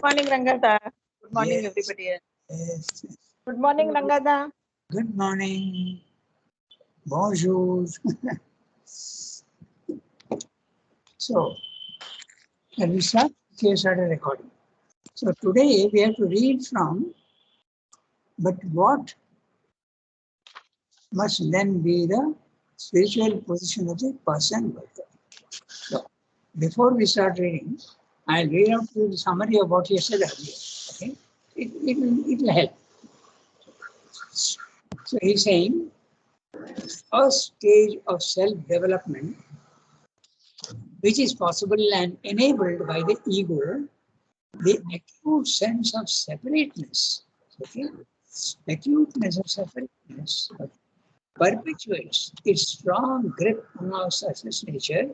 morning, Rangada. Good morning, Yes. everybody. Yes. Good morning, Rangada. Good morning. Bonjour. So, can we start? Okay, started recording. So today we have to read from, but what must then be the spiritual position of the person worker? So, before we start reading, I'll read out to you the summary of what he said earlier. Okay, it will help. So he's saying, first stage of self-development, which is possible and enabled by the ego, the acute sense of separateness, okay, acuteness of separateness, perpetuates its strong grip on our surface nature,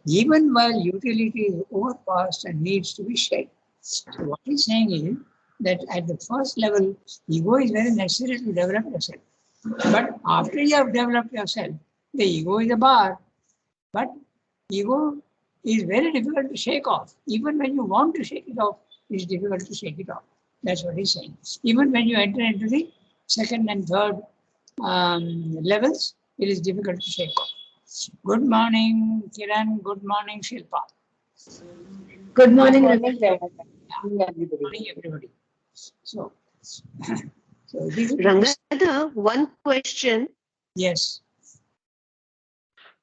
even while utility is overpassed and needs to be shed. So what he's saying is that at the first level, ego is very necessary to develop yourself. But after you have developed yourself, the ego is a bar. But ego is very difficult to shake off. Even when you want to shake it off, it's difficult to shake it off. That's what he's saying. Even when you enter into the second and third levels, it is difficult to shake off. Good morning, Kiran. Good morning, Shilpa. Good morning, Good Rangada. Good morning, everybody. So this is Rangada, one question. yes.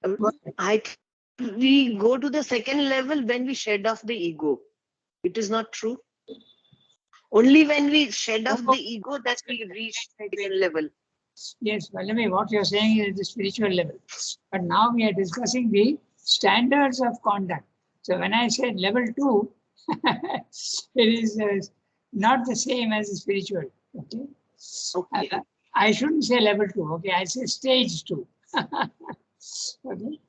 Go ahead. We go to the second level when we shed off the ego. It is not true. Only when we shed off the ego that we reach the second level. Yes, Vallabhi, what you're saying is the spiritual level. But now we are discussing the standards of conduct. So when I said level 2, it is not the same as the spiritual. Okay. Okay. I shouldn't say level 2. Okay, I say stage 2. Okay.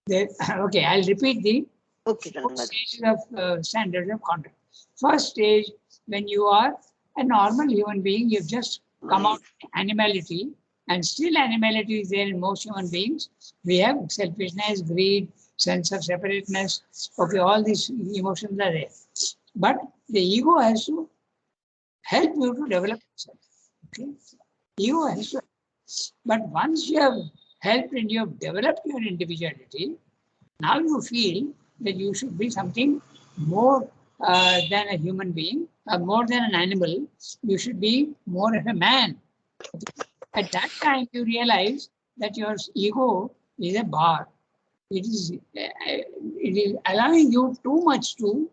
Okay, I'll repeat the Okay, four Rangada. stages of standards of conduct. First stage, when you are a normal human being, you've just come out of animality, and still animality is there in most human beings. We have selfishness, greed, sense of separateness. Okay, all these emotions are there. But the ego has to help you to develop yourself. Okay, ego has to. But once you have helped and you have developed your individuality, now you feel that you should be something more than a human being, more than an animal. You should be more of a man. At that time, you realize that your ego is a bar. It is allowing you too much to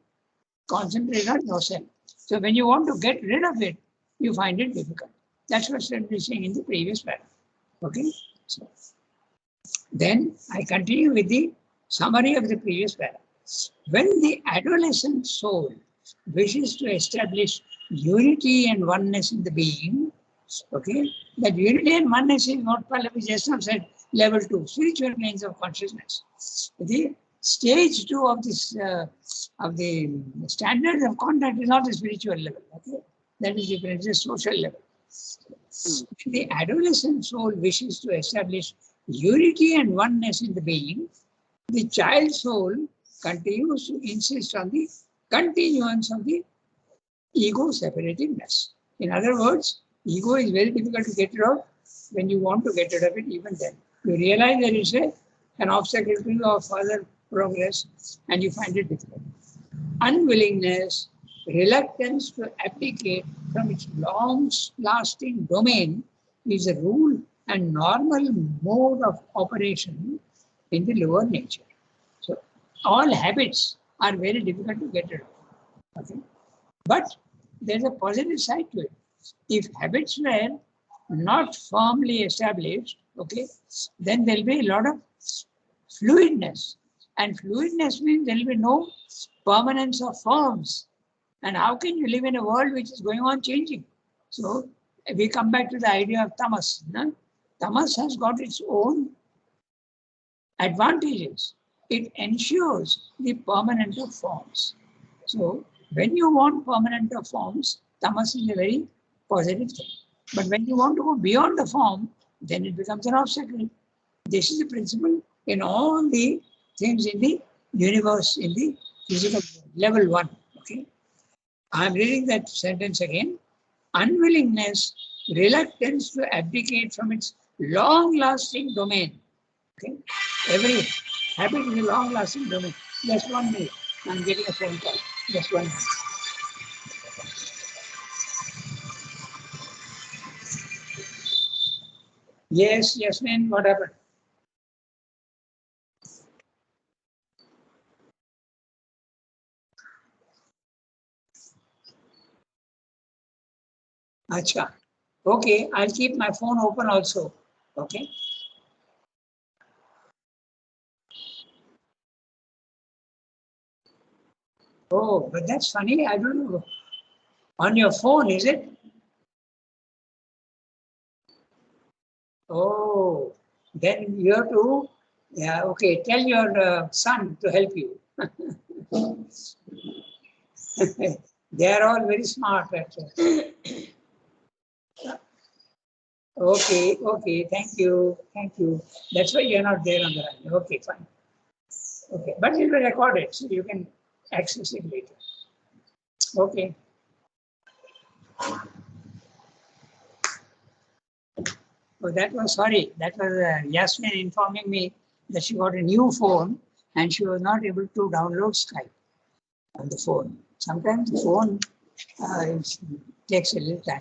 concentrate on yourself. So when you want to get rid of it, you find it difficult. That's what we're saying in the previous paragraph. Okay. So then I continue with the summary of the previous paragraph. When the adolescent soul wishes to establish unity and oneness in the being, okay, that unity and oneness is what Pallavi just now said, level 2, spiritual planes of consciousness. The stage 2 of this of the standards of conduct is not the spiritual level, okay, that is different, it's a social level. When the adolescent soul wishes to establish unity and oneness in the being, the child soul continues to insist on the continuance of the ego separativeness. In other words, ego is very difficult to get rid of. When you want to get rid of it, even then, you realize there is an obstacle to your further progress and you find it difficult. Unwillingness, reluctance to abdicate from its long-lasting domain is a rule and normal mode of operation in the lower nature. So all habits are very difficult to get rid of. Okay? But there's a positive side to it. If habits were not firmly established, okay, then there'll be a lot of fluidness. And fluidness means there'll be no permanence of forms. And how can you live in a world which is going on changing? So we come back to the idea of tamas. No? Tamas has got its own advantages. It ensures the permanence of forms. So when you want permanent of forms, tamas is a very positive thing. But when you want to go beyond the form, then it becomes an obstacle. This is the principle in all the things in the universe, in the physical level 1. Okay. I'm reading that sentence again. Unwillingness, reluctance to abdicate from its long-lasting domain. Okay, every habit is a long-lasting domain. Just 1 minute. I'm getting a phone call. Just 1 minute. Yes, Yasmin, what happened? Acha. Okay, I'll keep my phone open also. Okay. Oh, but that's funny. I don't know. On your phone, is it? Oh, then you have to, yeah, okay, tell your son to help you. They are all very smart, actually. Okay, okay, thank you, thank you. That's why you're not there on the line. Okay, fine. Okay, but it will be recorded, so you can access it later. Okay. Oh, that was, sorry, that was Yasmin informing me that she got a new phone and she was not able to download Skype on the phone. Sometimes the phone takes a little time.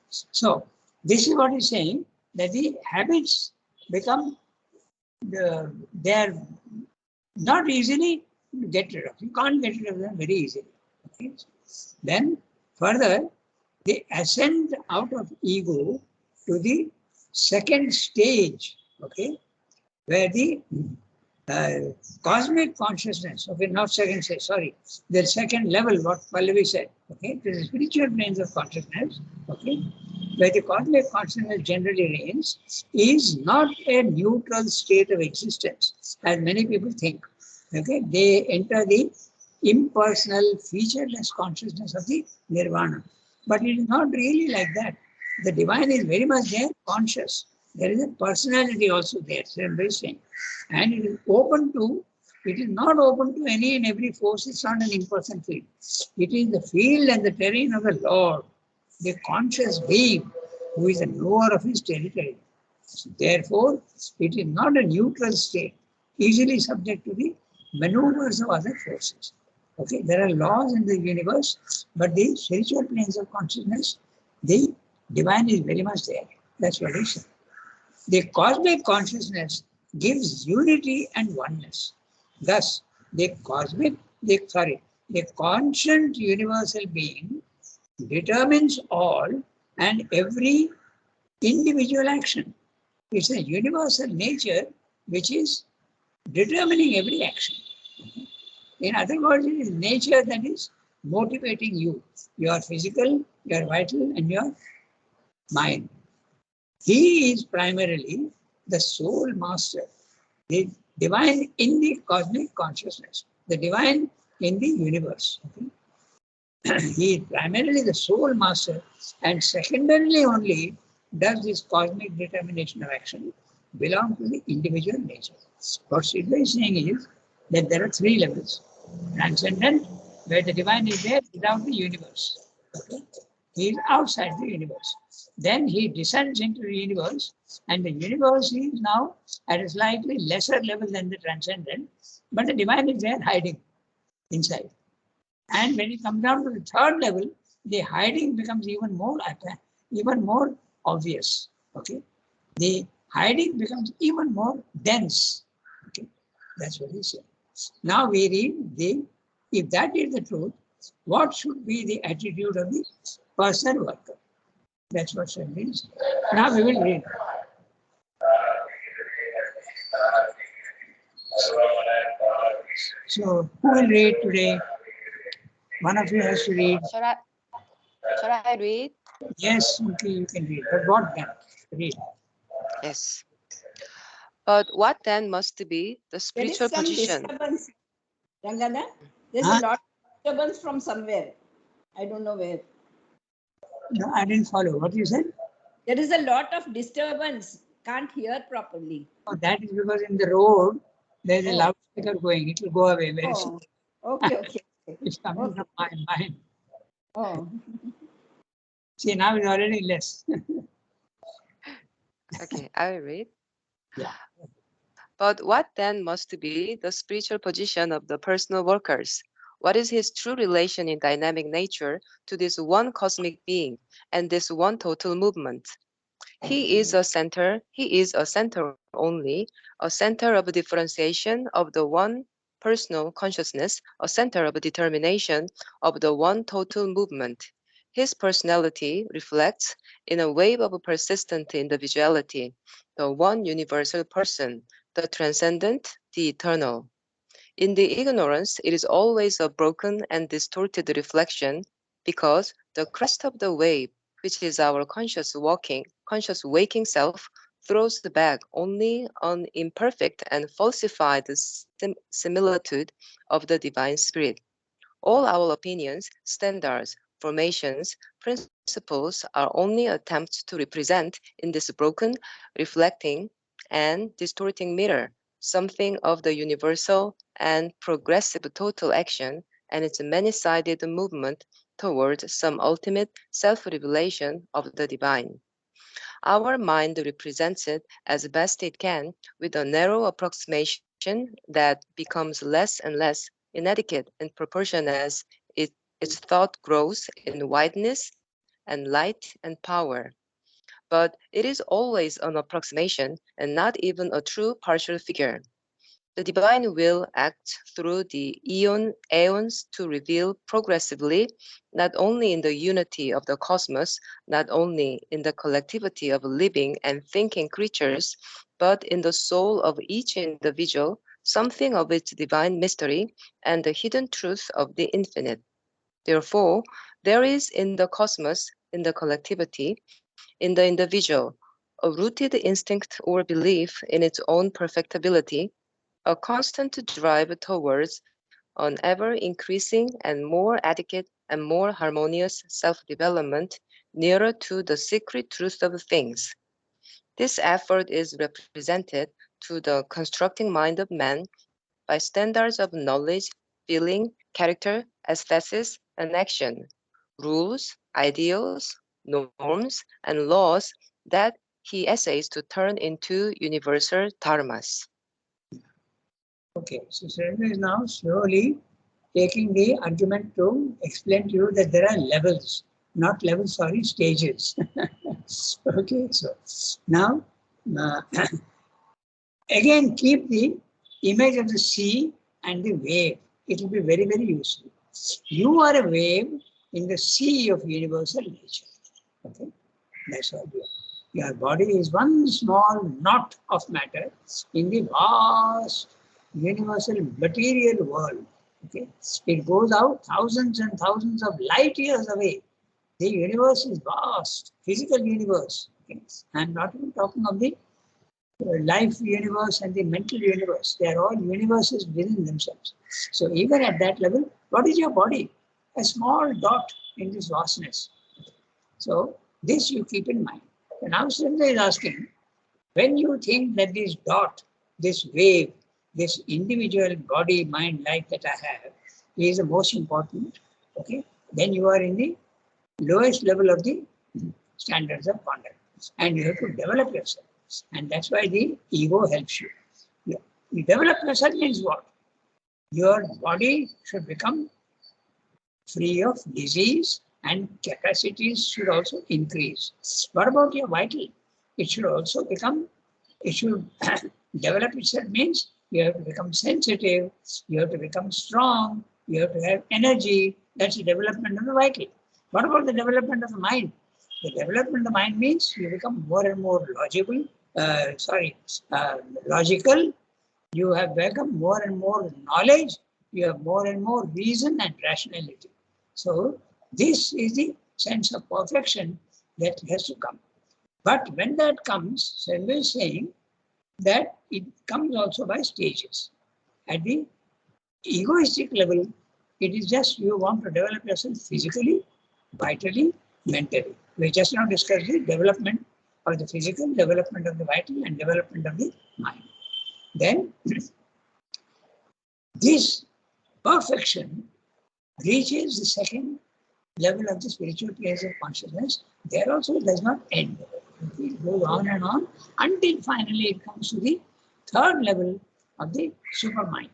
So this is what he's saying, that the habits become, they're not easily get rid of. You can't get rid of them very easily. Okay? Then further, they ascend out of ego to the second stage, okay, where the cosmic consciousness, okay, not second stage, sorry, the second level, what Pallavi said, okay, to the spiritual planes of consciousness, okay, where the cosmic consciousness generally reigns, is not a neutral state of existence, as many people think. Okay, they enter the impersonal, featureless consciousness of the nirvana. But it is not really like that. The divine is very much there, conscious. There is a personality also there, embracing. And it is open to, it is not open to any and every force. It's not an impersonal field. It is the field and the terrain of the Lord, the conscious being who is a knower of his territory. Therefore, it is not a neutral state, easily subject to the maneuvers of other forces. Okay, there are laws in the universe, but the spiritual planes of consciousness, the divine is very much there. That's what he said. The cosmic consciousness gives unity and oneness. Thus, the conscient universal being determines all and every individual action. It's a universal nature which is determining every action. In other words, it is nature that is motivating you, your physical, your vital, and your mind. He is primarily the soul master, the divine in the cosmic consciousness, the divine in the universe. Okay? He is primarily the soul master, and secondarily only does this cosmic determination of action belong to the individual nature. What Siddha is saying is that there are three levels. Transcendent, where the divine is there without the universe. Okay? He is outside the universe. Then he descends into the universe, and the universe is now at a slightly lesser level than the transcendent, but the divine is there hiding inside. And when you come down to the third level, the hiding becomes even more obvious. Okay, the hiding becomes even more dense. Okay, that's what he said. Now we read if that is the truth, what should be the attitude of the person worker? That's what it means. Now we will read. So who will read today? One of you has to read. Shall I read? Yes, okay, you can read. But what then? Read. Yes. But what then must be the There is spiritual some position? disturbance, Rangana. There's Huh? a lot of disturbance from somewhere. I don't know where. No, I didn't follow. What you said? There is a lot of disturbance. Can't hear properly. Oh, that is because in the road, there is a Oh. loudspeaker going. It will go away very soon. Oh, okay, okay. It's coming Okay. from my mind. Oh, See, now it's already less. Okay, I will read. Yeah. But what then must be the spiritual position of the personal workers? What is his true relation in dynamic nature to this one cosmic being and this one total movement? He is a center only, a center of differentiation of the one personal consciousness, a center of determination of the one total movement. His personality reflects, in a wave of persistent individuality, the one universal person, the transcendent, the eternal. In the ignorance, it is always a broken and distorted reflection, because the crest of the wave, which is our conscious waking self, throws back only an imperfect and falsified similitude of the divine spirit. All our opinions, standards, formations, principles are only attempts to represent in this broken, reflecting, and distorting mirror something of the universal and progressive total action and its many-sided movement towards some ultimate self-revelation of the divine. Our mind represents it as best it can with a narrow approximation that becomes less and less inadequate in proportion as its thought grows in wideness and light and power. But it is always an approximation and not even a true partial figure. The divine will act through the aeons to reveal progressively, not only in the unity of the cosmos, not only in the collectivity of living and thinking creatures, but in the soul of each individual, something of its divine mystery and the hidden truth of the infinite. Therefore, there is in the cosmos, in the collectivity, in the individual, a rooted instinct or belief in its own perfectibility, a constant drive towards an ever increasing and more adequate and more harmonious self-development nearer to the secret truth of things. This effort is represented to the constructing mind of man by standards of knowledge, feeling, character, aesthesis, and action, rules, ideals, norms, and laws that he essays to turn into universal dharmas. Okay, so Surendra is now slowly taking the argument to explain to you that there are levels, not levels, sorry, stages. Okay, so now uh, again keep the image of the sea and the wave. It will be very, very useful. You are a wave in the sea of universal nature. Okay, that's all you are. Your body is one small knot of matter in the vast universal material world. Okay, it goes out thousands and thousands of light years away. The universe is vast, physical universe. Okay? I'm not even talking of the life universe and the mental universe. They are all universes within themselves. So even at that level, what is your body? A small dot in this vastness. So this you keep in mind. So now Sundar is asking, when you think that this dot, this wave, this individual body, mind, life that I have is the most important, okay, then you are in the lowest level of the standards of conduct. And you have to develop yourself. And that's why the ego helps you. You develop yourself means what? Your body should become free of disease and capacities should also increase. What about your vital? It should also become, it should develop itself means you have to become sensitive, you have to become strong, you have to have energy. That's the development of the vital. What about the development of the mind? The development of the mind means you become more and more logical. You have become more and more knowledge. You have more and more reason and rationality. So this is the sense of perfection that has to come. But when that comes, Selva is saying that it comes also by stages. At the egoistic level, it is just you want to develop yourself physically, vitally, mentally. We just now discussed the development of the physical, development of the vital, and development of the mind. Then this perfection reaches the second level of the spiritual place of consciousness, there also it does not end. It goes on and on until finally it comes to the third level of the supermind.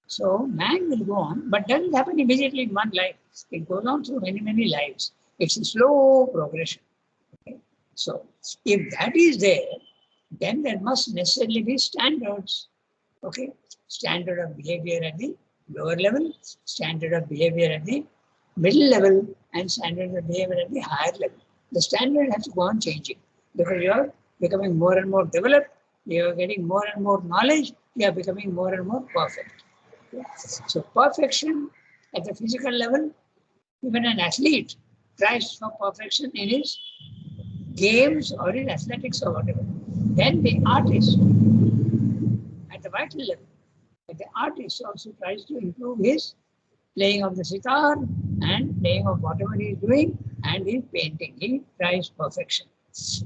So man will go on, but doesn't happen immediately in one life. It goes on through many, many lives. It's a slow progression. Okay? So if that is there, then there must necessarily be standards. Okay, standard of behavior at the lower level, standard of behavior at the middle level, and standard of behavior at the higher level. The standard has to go on changing because you are becoming more and more developed, you are getting more and more knowledge, you are becoming more and more perfect. Okay? So perfection at the physical level, even an athlete tries for perfection in his games or in athletics or whatever. Then the artist at the vital level, the artist also tries to improve his playing of the sitar and playing of whatever he is doing and his painting. He tries perfection.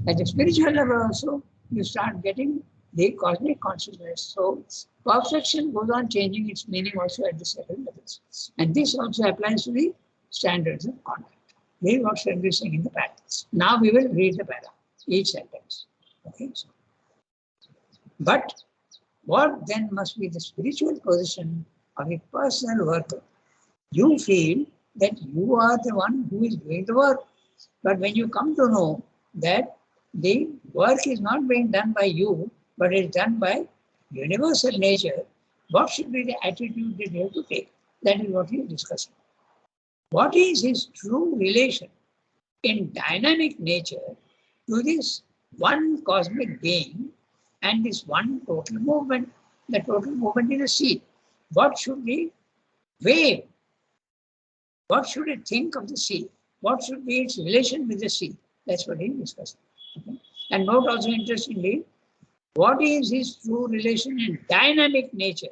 At the spiritual level also, you start getting the cosmic consciousness. So perfection goes on changing its meaning also at the several levels. And this also applies to the standards of conduct. This is what Sri is saying in the para. Now we will read the para, each sentence. Okay. So, but what then must be the spiritual position of a personal worker? You feel that you are the one who is doing the work. But when you come to know that the work is not being done by you, but is done by universal nature, what should be the attitude that you have to take? That is what he is discussing. What is his true relation in dynamic nature to this one cosmic being and this one total movement? The total movement is a sea. What should the wave? What should it think of the sea? What should be its relation with the sea? That's what he is discussing. Okay? And note also interestingly, what is his true relation in dynamic nature?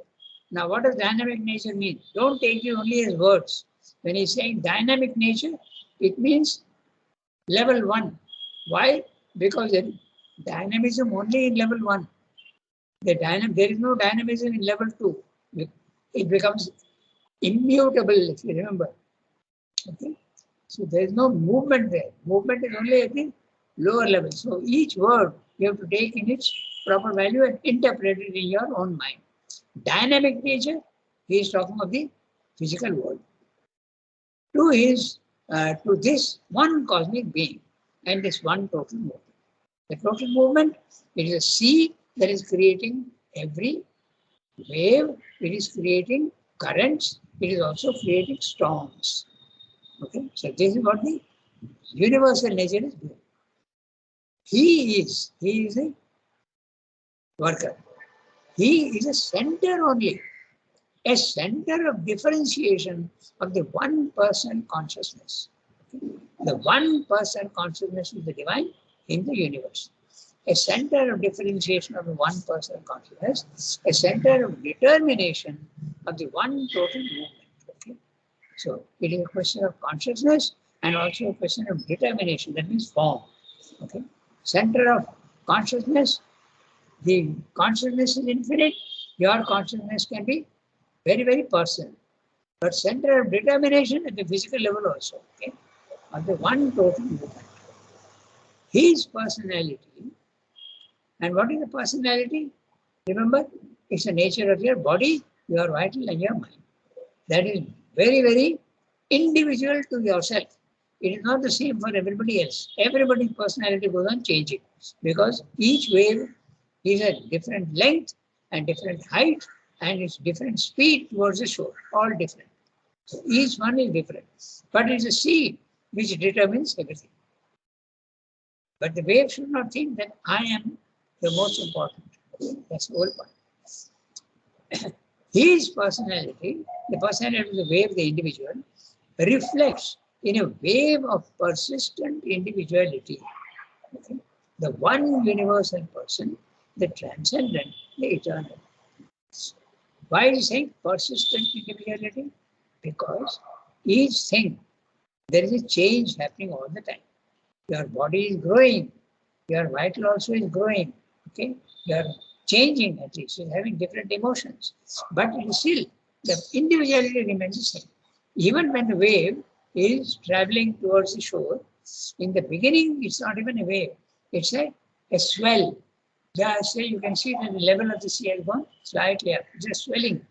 Now, what does dynamic nature mean? Don't take it only as words. When he's saying dynamic nature, it means level 1. Why? Because there is dynamism only in level 1. There is no dynamism in level 2. It becomes immutable, if you remember. Okay? So there is no movement there. Movement is only at the lower level. So each word you have to take in its proper value and interpret it in your own mind. Dynamic nature, he is talking of the physical world. To this one cosmic being and this one total movement. The total movement, it is a sea that is creating every wave, it is creating currents, it is also creating storms. Okay, so this is what the universal nature is doing. He is a worker. He is a center only, a center of differentiation of the one person consciousness. The one person consciousness is the divine in the universe. A center of differentiation of the one person consciousness, a center of determination of the one total movement. Okay? So it is a question of consciousness and also a question of determination, that means form. Okay? Center of consciousness, the consciousness is infinite, your consciousness can be very, very personal. But center of determination at the physical level also, okay? Of the one total movement. His personality, and what is the personality? Remember, it's the nature of your body, your vital and your mind. That is very, very individual to yourself. It is not the same for everybody else. Everybody's personality goes on changing because each wave is a different length and different height and it's different speed towards the shore, all different. So each one is different, but it's a sea which determines everything. But the wave should not think that I am the most important. That's the whole point. His personality, the personality of the wave, the individual, reflects in a wave of persistent individuality. Okay? The one universal person, the transcendent, the eternal. Why is he saying persistent individuality? Because each thing, there is a change happening all the time. Your body is growing, your vital also is growing. Okay, you are changing at least, you're having different emotions, but it is still the individuality remains the same. Even when the wave is traveling towards the shore. In the beginning, it's not even a wave. It's a swell. Just say you can see that the level of the sea has gone slightly up. It's just swelling.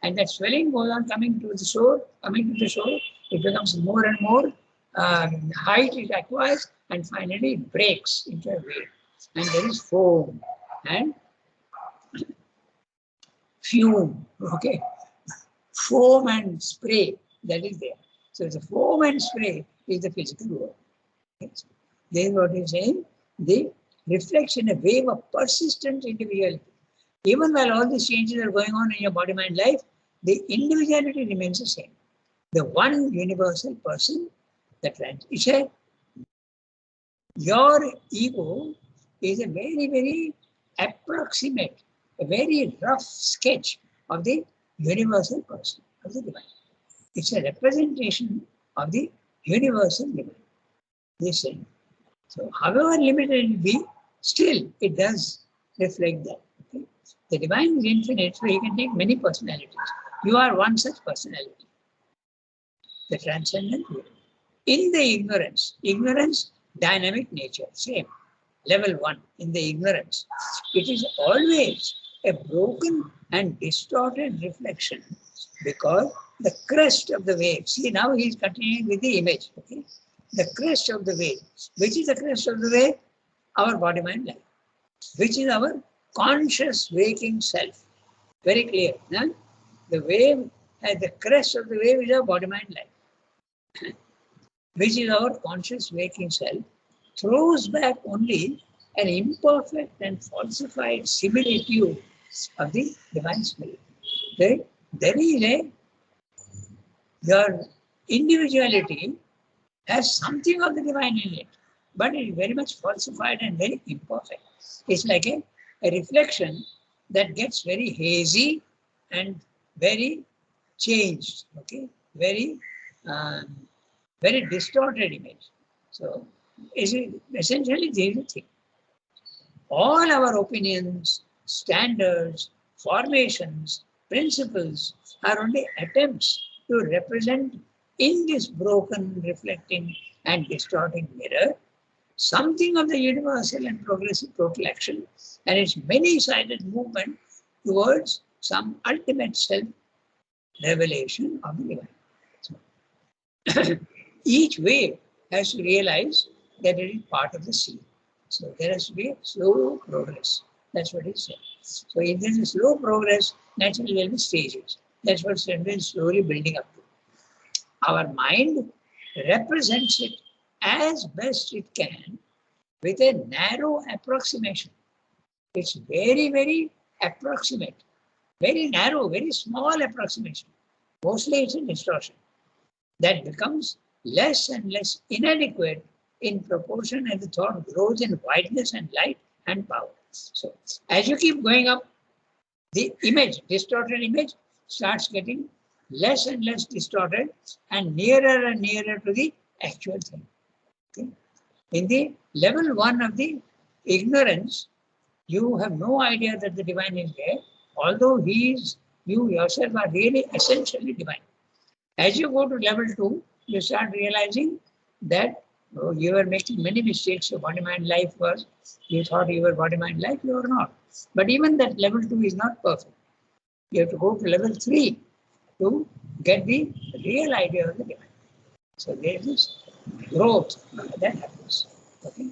And that swelling goes on coming to the shore, it becomes more and more height it acquires, and finally it breaks into a wave. And there is foam and fume, okay? Foam and spray, that is there. So the foam and spray is the physical world. Okay? So this is what he's saying. The reflection, a wave of persistent individuality. Even while all these changes are going on in your body, mind, life, the individuality remains the same. The one universal person, your ego is a very, very approximate, a very rough sketch of the universal person, of the divine. It's a representation of the universal divine. This thing. So, however limited it be, still it does reflect that. Okay? The divine is infinite, so he can take many personalities. You are one such personality, the transcendent will. In the ignorance, dynamic nature, same. Level 1, in the ignorance, it is always a broken and distorted reflection, because the crest of the wave, see now he is continuing with the image, okay? The crest of the wave. Which is the crest of the wave? Our body, mind, life. Which is our conscious waking self. Very clear. No? The wave, the crest of the wave is our body, mind, life. Which is our conscious waking self, throws back only an imperfect and falsified similitude of the divine spirit. There is your individuality has something of the divine in it, but it is very much falsified and very imperfect. It's like a reflection that gets very hazy and very changed, okay? Very distorted image. So, essentially, there is a thing. All our opinions, standards, formations, principles are only attempts to represent in this broken, reflecting, and distorting mirror something of the universal and progressive total action and its many-sided movement towards some ultimate self-revelation of the divine. So, each wave has to realize that it is part of the sea. So there has to be a slow progress. That's what he said. So if there is a slow progress, naturally there will be stages. That's what Srendra is slowly building up to. Our mind represents it as best it can with a narrow approximation. It's very, very approximate, very narrow, very small approximation. Mostly it's a distortion that becomes less and less inadequate in proportion as the thought grows in wideness and light and power. So as you keep going up, the image, distorted image, starts getting less and less distorted and nearer to the actual thing. Okay? In the level 1 of the ignorance, you have no idea that the divine is there, although you yourself are really essentially divine. As you go to level 2, you start realizing that you were making many mistakes. Your body, mind, life was, you thought you were body, mind, life, you are not. But even that level 2 is not perfect. You have to go to level 3 to get the real idea of the divine. So there is this growth that happens. Okay?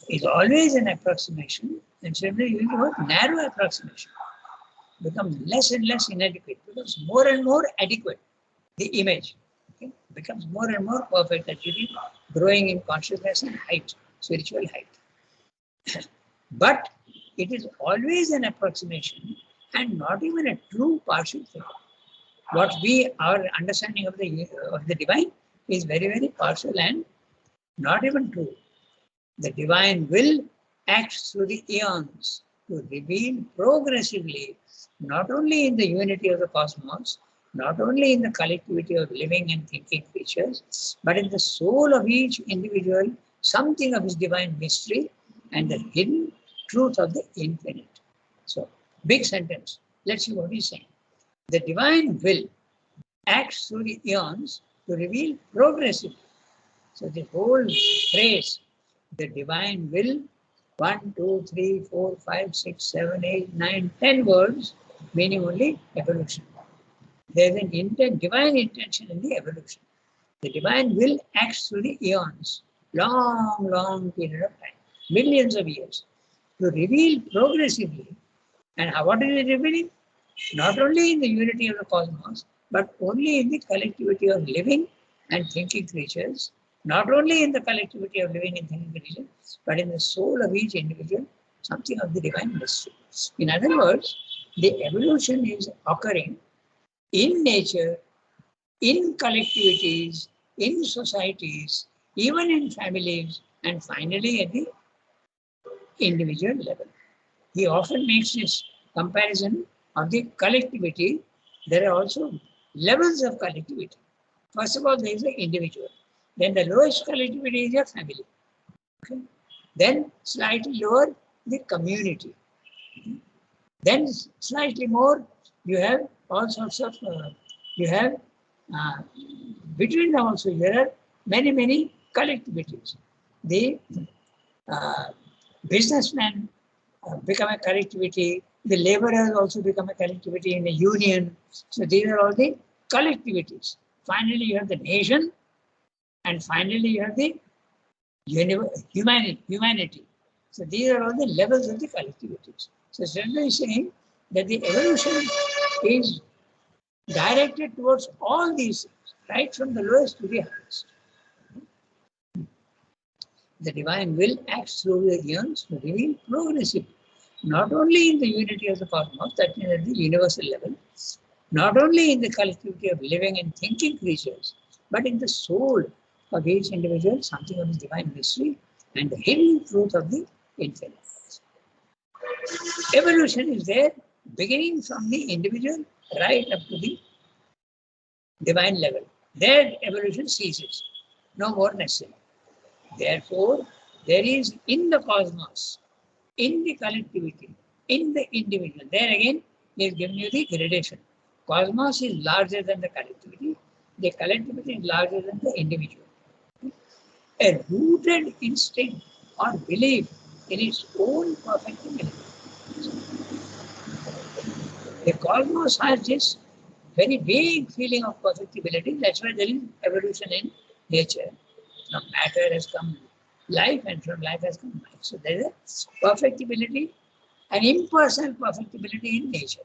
It's always an approximation, and simply using the word narrow approximation. Becomes less and less inadequate, becomes more and more adequate. The image, okay, becomes more and more perfect as you keep growing in consciousness and height, spiritual height. But it is always an approximation and not even a true partial thing. Our understanding of the divine is very, very partial and not even true. The divine will act through the eons to reveal progressively, not only in the unity of the cosmos, not only in the collectivity of living and thinking creatures, but in the soul of each individual, something of his divine mystery and the hidden truth of the infinite. So, big sentence. Let's see what he's saying. The divine will acts through the eons to reveal progressively. So the whole phrase, the divine will, 1, 2, 3, 4, 5, 6, 7, 8, 9, 10 words, meaning only evolution. There is an divine intention in the evolution. The divine will acts through the eons, long period of time, millions of years, to reveal progressively. And what is it revealing? Not only in the unity of the cosmos, but only in the collectivity of living and thinking creatures, not only in the collectivity of living and thinking creatures, but in the soul of each individual, something of the divine mystery. In other words, the evolution is occurring in nature, in collectivities, in societies, even in families, and finally at the individual level. He often makes this comparison of the collectivity. There are also levels of collectivity. First of all, there is the individual. Then the lowest collectivity is your family. Okay? Then slightly lower, the community. Then slightly more, you have all sorts of, between them also, there are many collectivities. The businessmen become a collectivity, the laborers also become a collectivity in a union. So these are all the collectivities. Finally, you have the nation, and finally, you have the humanity. So these are all the levels of the collectivities. So Srinath is saying that the evolution is directed towards all these things, right from the lowest to the highest. The divine will acts through the eons to reveal progressively, not only in the unity of the cosmos, that is at the universal level, not only in the collectivity of living and thinking creatures, but in the soul of each individual, something of the divine mystery and the hidden truth of the infinite. Evolution is there, beginning from the individual right up to the divine level. There, evolution ceases, no more necessary. Therefore, there is in the cosmos, in the collectivity, in the individual, there again, he has given you the gradation. Cosmos is larger than the collectivity. The collectivity is larger than the individual. A rooted instinct or belief in its own perfectibility. The cosmos has this very vague feeling of perfectibility. That's why there is evolution in nature. From matter has come life, and from life has come life. So there is a perfectibility, an impersonal perfectibility in nature.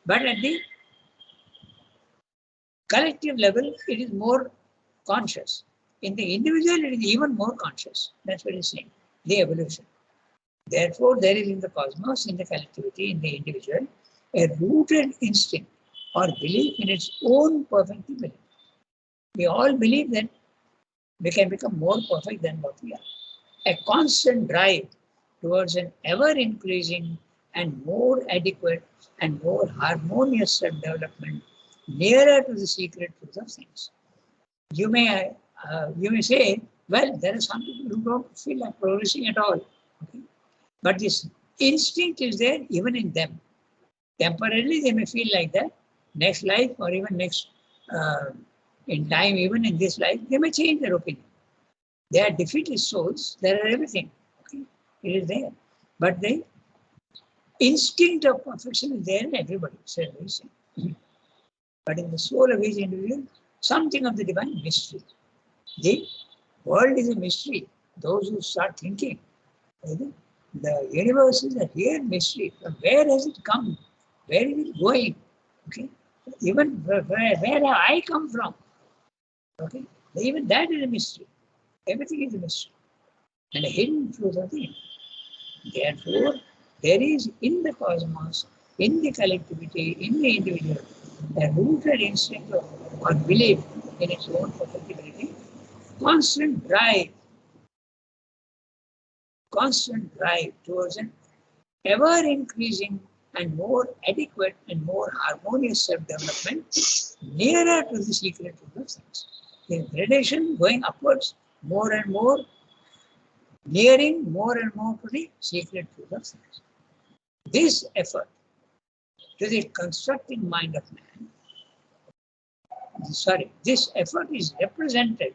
But at the collective level, it is more conscious. In the individual, it is even more conscious. That's what he's saying, the evolution. Therefore, there is in the cosmos, in the collectivity, in the individual, a rooted instinct or belief in its own perfectibility. We all believe that we can become more perfect than what we are. A constant drive towards an ever-increasing and more adequate and more harmonious self-development nearer to the secret truth of things. You may say, well, there are some people who don't feel like progressing at all. Okay? But this instinct is there even in them. Temporarily, they may feel like that. Next life or even next in time, even in this life, they may change their opinion. They are defeated souls. There are everything. Okay? It is there. But the instinct of perfection is there in everybody. But in the soul of each individual, something of the divine mystery. The world is a mystery. Those who start thinking, the universe is a real mystery. From where has it come? Where is it going? Okay? Even where have I come from? Okay? Even that is a mystery. Everything is a mystery. And a hidden truth of the infinite. Therefore, there is in the cosmos, in the collectivity, in the individual, a rooted instinct or belief in its own perfectibility, constant drive towards an ever-increasing and more adequate and more harmonious self-development nearer to the secret truth of things. The gradation going upwards, more and more, nearing more and more to the secret truth of things. This effort to the constructing mind of man this effort is represented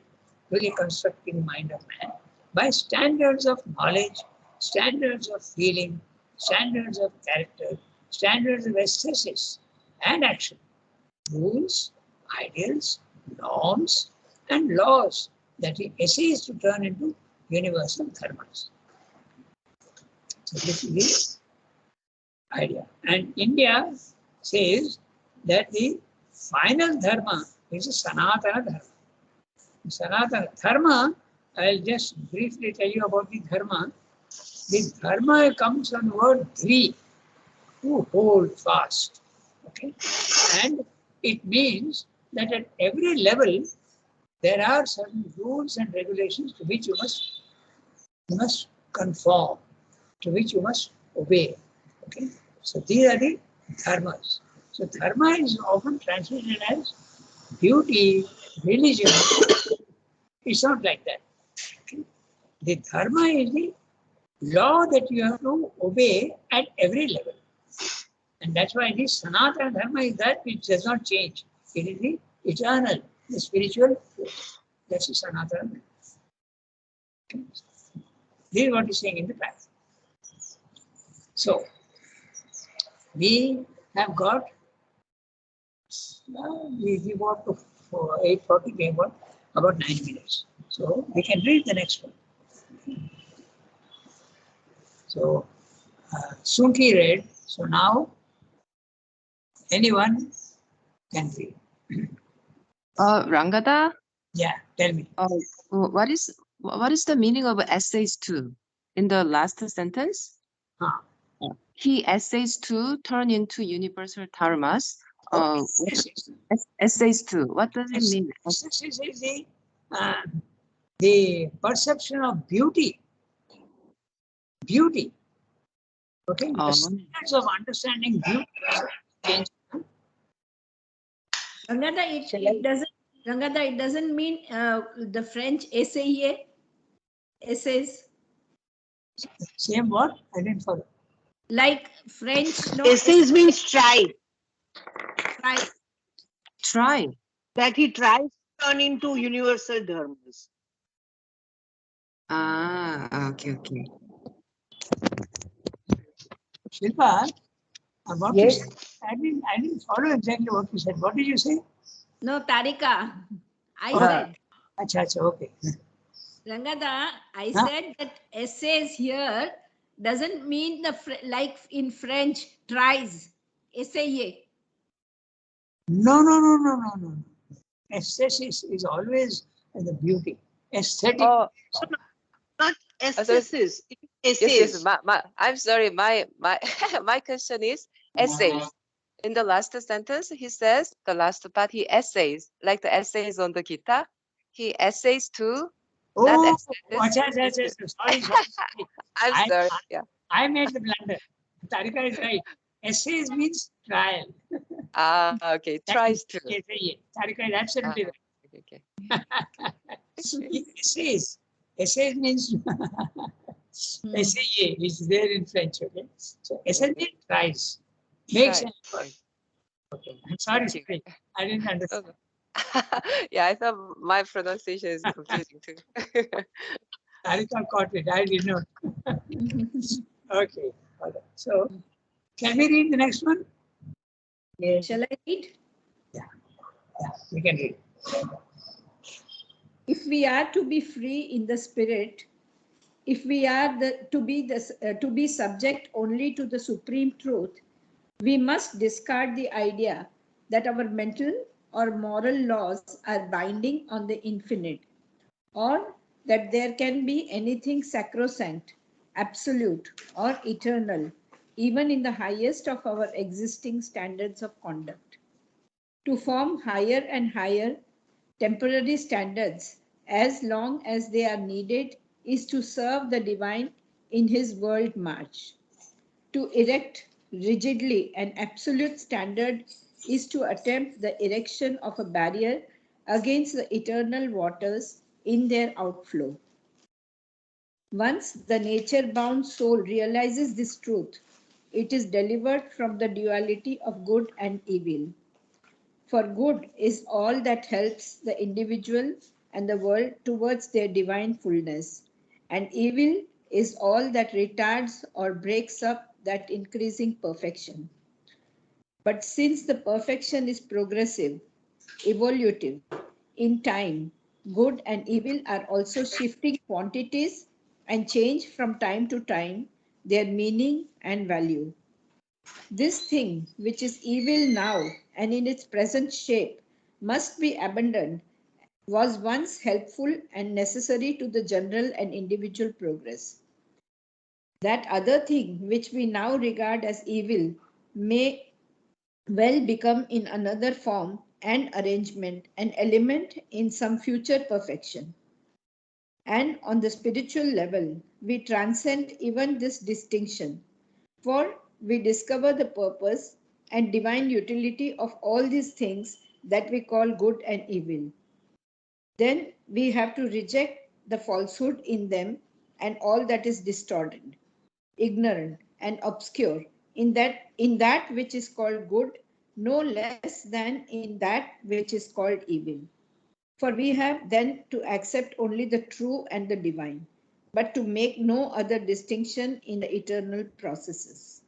to the constructing mind of man by standards of knowledge, standards of feeling, standards of character, standards of aesthesis and action, rules, ideals, norms, and laws that he essays to turn into universal dharmas. So this is the idea. And India says that the final dharma is a Sanatana dharma. Sanatana dharma, I'll just briefly tell you about the dharma. The dharma comes from the word dhri, to hold fast. Okay? And it means that at every level, there are certain rules and regulations to which you must conform, to which you must obey. Okay? So these are the dharmas. So dharma is often translated as beauty, religion. It's not like that. Okay? The dharma is the law that you have to obey at every level. And that's why this Sanatana Dharma is that which does not change. It is the eternal, the spiritual truth. That's the Sanatana Dharma. Okay? This is what he's saying in the past. So, we have got, we got to 8:40, we have got about 9 minutes. So, we can read the next one. So, Sunki read. So now, anyone can read. Rangada, Yeah, tell me. what is the meaning of essays to in the last sentence? Huh. He essays to turn into universal dharmas. Essays to, what does it mean? This is the perception of beauty. Beauty. Okay. The standards of understanding beauty change. Rangada, it doesn't mean the French essayer, essays. Same word? I didn't follow. Like French, no. Essays means try. Try. That he tries to turn into universal dharmas. Okay. Shilpa, what Yes. you said, I didn't follow exactly what you said. What did you say? No, Tarika. I Oh. said, Acha, okay. Rangada, I Huh? said that essays here doesn't mean like in French, tries, essayer. No. Aesthesis is always the beauty. Aesthetic. Not aesthesis. Essays. Yes. I'm sorry. My my question is essays. In the last sentence, he says the last part he essays, like the essays on the guitar. He essays to. Not essays. Sorry. I'm sorry. Yeah. I made the blunder. Tarika is right. Essays means trial. Okay. Tries to. Tarika is absolutely right. Okay. Essays means essay is there in French. Okay. So essay means tries. Makes an effort. Okay. I'm sorry. I didn't understand. Yeah, I thought my pronunciation is confusing too. Tarika caught it. I did not. Okay. All right. So, can we read the next one? Shall I read? Yeah, we can read. If we are to be free in the spirit, if we are to be subject only to the supreme truth, we must discard the idea that our mental or moral laws are binding on the infinite, or that there can be anything sacrosanct, absolute, or eternal, even in the highest of our existing standards of conduct. To form higher and higher temporary standards as long as they are needed is to serve the divine in his world march. To erect rigidly an absolute standard is to attempt the erection of a barrier against the eternal waters in their outflow. Once the nature-bound soul realizes this truth, it is delivered from the duality of good and evil. For good is all that helps the individual and the world towards their divine fullness, and evil is all that retards or breaks up that increasing perfection. But since the perfection is progressive, evolutive, in time, good and evil are also shifting quantities and change from time to time their meaning and value. This thing, which is evil now and in its present shape, must be abandoned, was once helpful and necessary to the general and individual progress. That other thing, which we now regard as evil, may well become in another form and arrangement an element in some future perfection. And on the spiritual level, we transcend even this distinction, for we discover the purpose and divine utility of all these things that we call good and evil. Then we have to reject the falsehood in them and all that is distorted, ignorant, and obscure in that which is called good, no less than in that which is called evil. For we have then to accept only the true and the divine, but to make no other distinction in the eternal processes.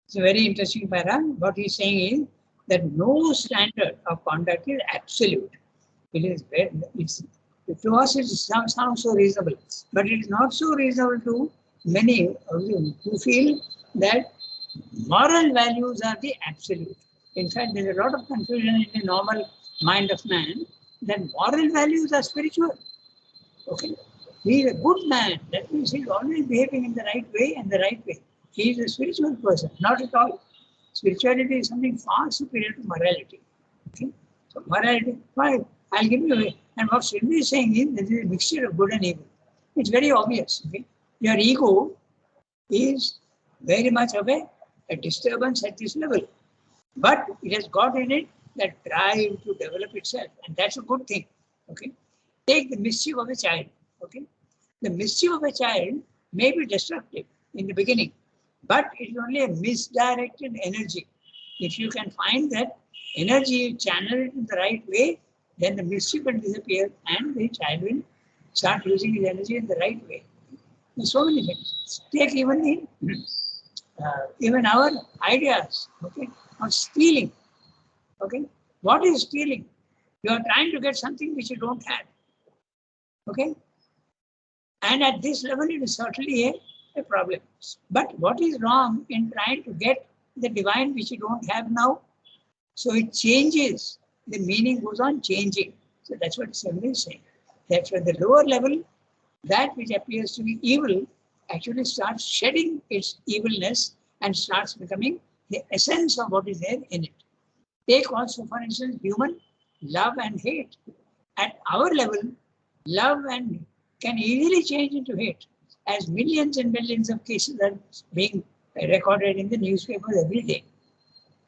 It's a very interesting para. What he's saying is that no standard of conduct is absolute. It is very, to us it sounds so reasonable, but it is not so reasonable to many who feel that moral values are the absolute. In fact, there is a lot of confusion in the normal mind of man that moral values are spiritual. Okay, he is a good man. That means he is always behaving in the right way and the right way. He is a spiritual person, not at all. Spirituality is something far superior to morality. Okay, so morality, fine. I'll give you away. And what Sridhar is saying is there is a mixture of good and evil. It's very obvious. Okay? Your ego is very much of a disturbance at this level. But it has got in it that drive to develop itself. And that's a good thing. Okay? Take the mischief of a child. Okay? The mischief of a child may be destructive in the beginning, but it's only a misdirected energy. If you can find that energy, channel it in the right way, then the mischief will disappear and the child will start using his energy in the right way. There's so many things. Take even even our ideas, okay, of stealing. Okay, what is stealing? You are trying to get something which you don't have. Okay, and at this level, it is certainly a problem. But what is wrong in trying to get the divine which you don't have now? So it changes. The meaning goes on changing. So that's what Sridhar is saying. That's where the lower level, that which appears to be evil, actually starts shedding its evilness and starts becoming the essence of what is there in it. Take also, for instance, human love and hate. At our level, love and can easily change into hate, as millions and millions of cases are being recorded in the newspapers every day.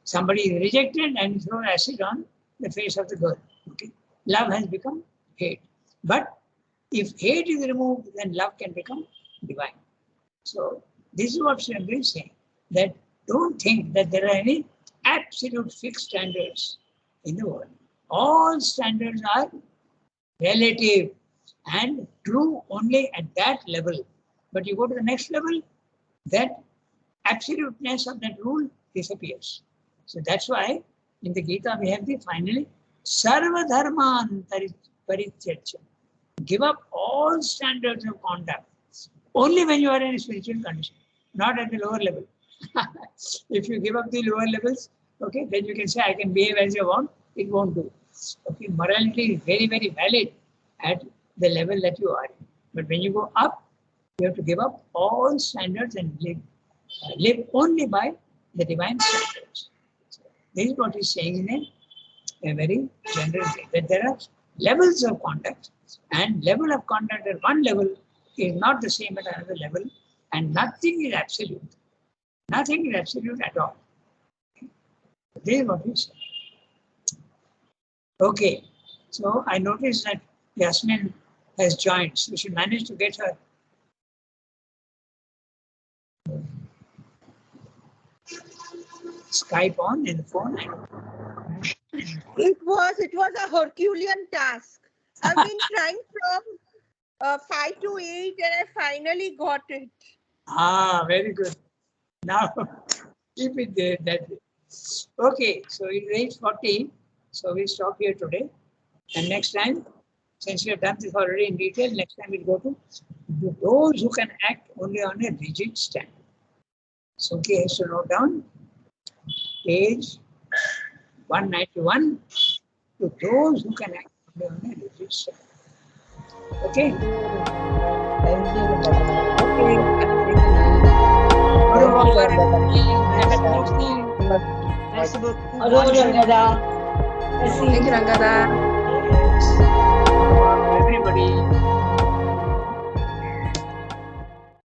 Somebody is rejected and thrown acid on the face of the girl. Okay? Love has become hate. But if hate is removed, then love can become divine. So this is what Sridhar is saying, that don't think that there are any absolute fixed standards in the world. All standards are relative and true only at that level. But you go to the next level, that absoluteness of that rule disappears. So that's why in the Gita we have the finally Sarva Dharman Parityajya. Give up all standards of conduct only when you are in a spiritual condition, not at the lower level. If you give up the lower levels, okay, then you can say I can behave as I want, it won't do. Okay, morality is very, very valid at the level that you are in. But when you go up, you have to give up all standards and live only by the divine standards. So this is what he's saying in a very general way, that there are levels of conduct, and level of conduct at one level is not the same at another level, and nothing is absolute. Nothing is absolute at all. This is what he's saying. Okay, so I noticed that Yasmin has joined, so we should manage to get her. Skype on in the phone. It was a Herculean task. I've been trying from 5 to 8 and I finally got it. Ah, very good. Now keep it there that way. Okay, so it's 8:40. So we stop here today. And next time, since we have done this already in detail, next time we'll go to those who can act only on a rigid stand. So okay, has to note down page 191 to those who can act only on a rigid stand. Okay? Thank you, Baba. Okay. Good night. Au revoir, Thank you, everybody. Have a Baba. nice day. Merci beaucoup. Aurora, Gada. Thank you, Rangada. Everybody.